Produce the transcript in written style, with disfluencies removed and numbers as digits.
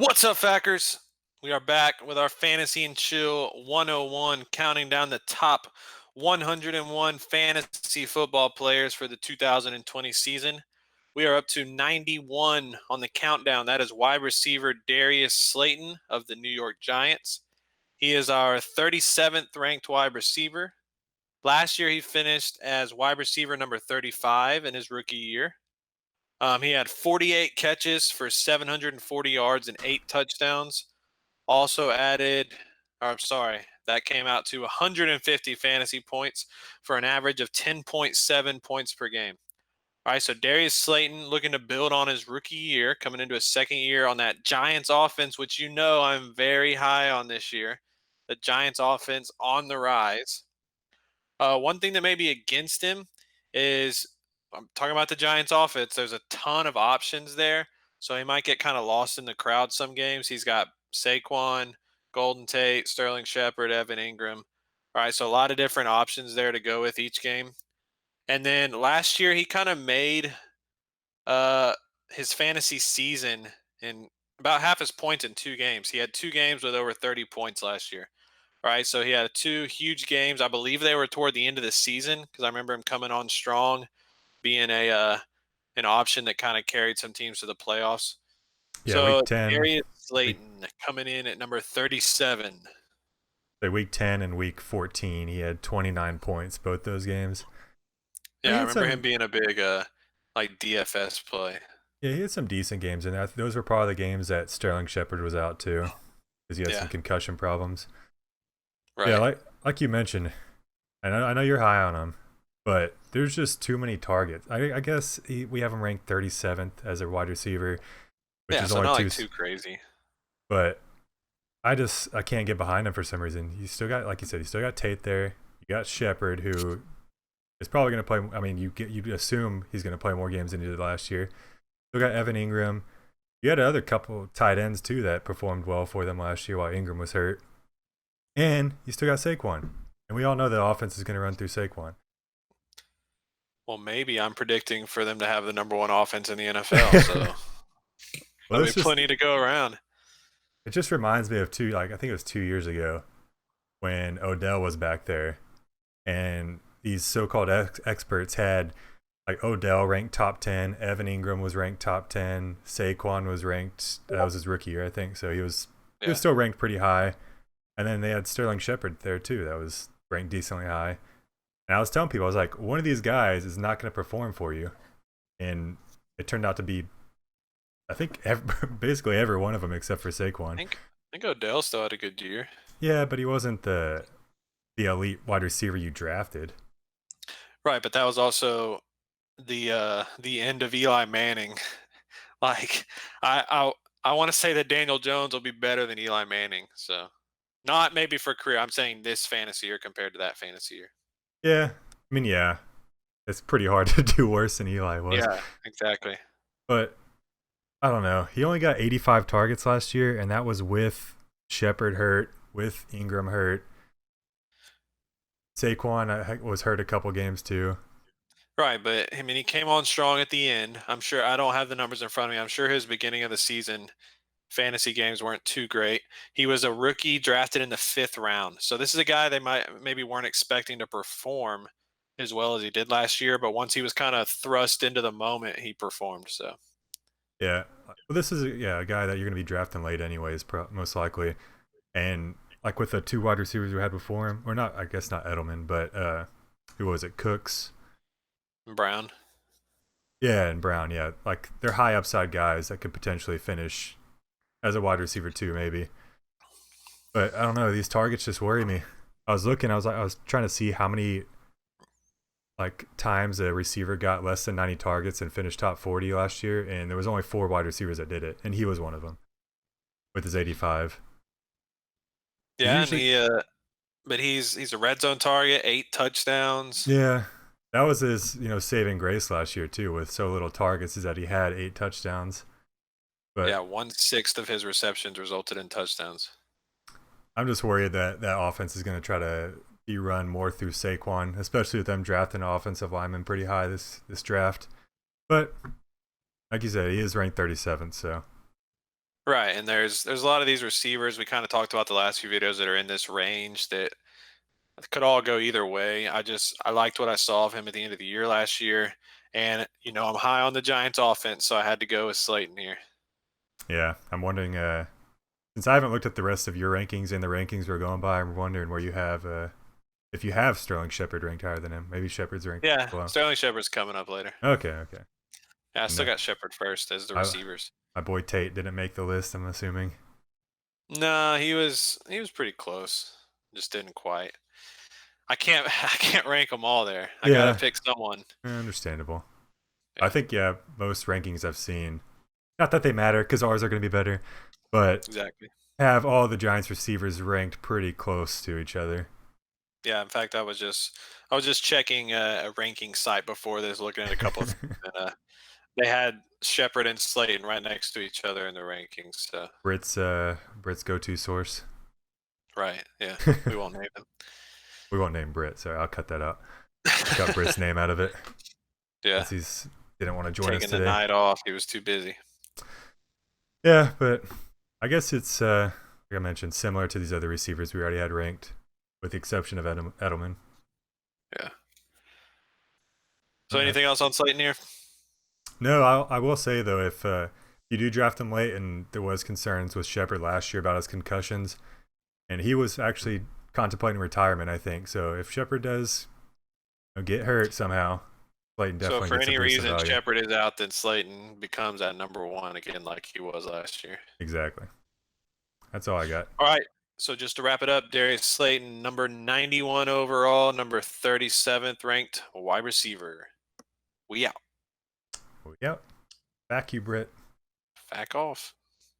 What's up, Fackers? We are back with our Fantasy and Chill 101, counting down the top 101 fantasy football players for the 2020 season. We are up to 91 on the countdown. That is wide receiver Darius Slayton of the New York Giants. He is our 37th ranked wide receiver. Last year, he finished as wide receiver number 35 in his rookie year. He had 48 catches for 740 yards and 8 touchdowns. Also added, or I'm sorry, that came out to 150 fantasy points for an average of 10.7 points per game. All right, so Darius Slayton looking to build on his rookie year, coming into his second year on that Giants offense, which you know I'm very high on this year. The Giants offense on the rise. One thing that may be against him is I'm talking about the Giants offense. There's a ton of options there. So he might get kind of lost in the crowd some games. He's got Saquon, Golden Tate, Sterling Shepard, Evan Engram. All right, so a lot of different options there to go with each game. And then last year he kind of made uh his fantasy season in about half his points in 2 games. He had 2 games with over 30 points last year. Right, so he had 2 huge games. I believe they were toward the end of the season because I remember him coming on strong, being an option that kind of carried some teams to the playoffs. Yeah, So week 10, Darius week Slayton coming in at number 37. week 10 and week 14, he had 29 points both those games. And Yeah, he I had remember him some being a big like DFS play. yeah, he had some decent games and those were probably the games that Sterling Shepard was out too because he had some Yeah, concussion problems. Yeah, right. like you mentioned, I know you're high on him, but there's just too many targets. I guess we have him ranked 37th as a wide receiver, which Yeah, is so only not two, like too crazy. but I can't get behind him for some reason. You still got, like you said, you still got Tate there. You got Shepard, who is probably going to play. I mean, you assume he's going to play more games than he did last year. Still got Evan Engram. You had other couple tight ends too that performed well for them last year while Ingram was hurt. And you still got Saquon, and we all know the offense is going to run through Saquon. Well, maybe I'm predicting for them to have the number one offense in the NFL, so Well, there'll be it's just plenty to go around. it just reminds me of I think it was 2 years ago when Odell was back there, and these so-called experts had like Odell ranked top 10, Evan Ingram was ranked top 10, Saquon was ranked. That was his rookie year, I think. So he was Yeah. still ranked pretty high, and then they had Sterling Shepard there too. That was ranked decently high. And I was telling people, I was like, one of these guys is not going to perform for you, and it turned out to be, I think, basically every one of them except for I Saquon. think I think Odell still had a good year. Yeah, but he wasn't the elite wide receiver you drafted. Right, but that was also the end of Eli Manning. Like I want to say that Daniel Jones will be better than Eli Manning. So not maybe for career. I'm saying this fantasy year compared to that fantasy year. Yeah, I mean, yeah, it's pretty hard to do worse than Eli was. Yeah, exactly. But I don't know. He only got 85 targets last year, and that was with Shepard hurt, with Ingram hurt. Saquon was hurt a couple games too. Right, but I mean he came on strong at the end. I'm sure I don't have the numbers in front of me. I'm sure his beginning of the season fantasy games weren't too great. He was a rookie drafted in the 5th round. So this is a guy they might maybe weren't expecting to perform as well as he did last year, but once he was kind of thrust into the moment, he performed. So Yeah. Well, this is a guy that you're going to be drafting late anyways, most likely. And like with the two wide receivers we had before him, or not, I guess not Edelman, but who was it? Cooks. Brown. Yeah, and Brown. Yeah, like they're high upside guys that could potentially finish as a wide receiver too, maybe. But I don't know. These targets just worry me. I was looking. I was trying to see how many like times a receiver got less than 90 targets and finished top 40 last year, and there was only 4 wide receivers that did it, and he was one of them with his 85. Because Yeah, and usually, but he's a red zone target, 8 touchdowns. yeah, that was his saving grace last year too. With so little targets, is that he had 8 touchdowns. Yeah, But 1/6 of his receptions resulted in touchdowns. I'm just worried that that offense is going to try to be run more through Saquon, especially with them drafting an offensive lineman pretty high this draft. But like you said, he is ranked 37th, so Right, and there's a lot of these receivers we kind of talked about the last few videos that are in this range that could all go either way. I liked what I saw of him at the end of the year last year, and I'm high on the Giants offense, so I had to go with Slayton here. Yeah, I'm wondering. Since I haven't looked at the rest of your rankings and the rankings we're going by, I'm wondering where you have if you have Sterling Shepard ranked higher than him. Maybe Shepard's ranked Yeah, below. Sterling Shepard's coming up later. Okay, okay. Yeah, I And still got Shepard first as the I, receivers. my boy Tate didn't make the list. I'm assuming. No, he was pretty close, just didn't quite. I can't I can't rank them all there. I gotta Yeah, pick someone. understandable. I Yeah, think yeah, most rankings I've seen. Not that they matter because ours are going to be better, but exactly. have all the Giants receivers ranked pretty close to each other. Yeah, in fact, I was just checking a ranking site before this, looking at a couple of things, and they had Shepard and Slayton right next to each other in the rankings. So Brit's go-to source. right, yeah, we won't name them. We won't name Brit. Sorry, I'll cut that out. Cut Brit's name out of it Yeah, since he's didn't want to join us taking the today. night off. He was too busy. Yeah, but I guess it's like I mentioned, similar to these other receivers we already had ranked, with the exception of Edelman. Yeah. So All right. anything else on Slayton here? No, I will say though, if you do draft him late, and there was concerns with Shepard last year about his concussions, and he was actually contemplating retirement, I think. So if Shepard does get hurt somehow, Slayton So if definitely for gets a any boost of reason value. Shepard is out, then Slayton becomes that number one again, like he was last year. Exactly. That's all I got. All right. So just to wrap it up, Darius Slayton, number 91 overall, number 37th ranked wide receiver. We out. Yep. Back you, Britt. Back off.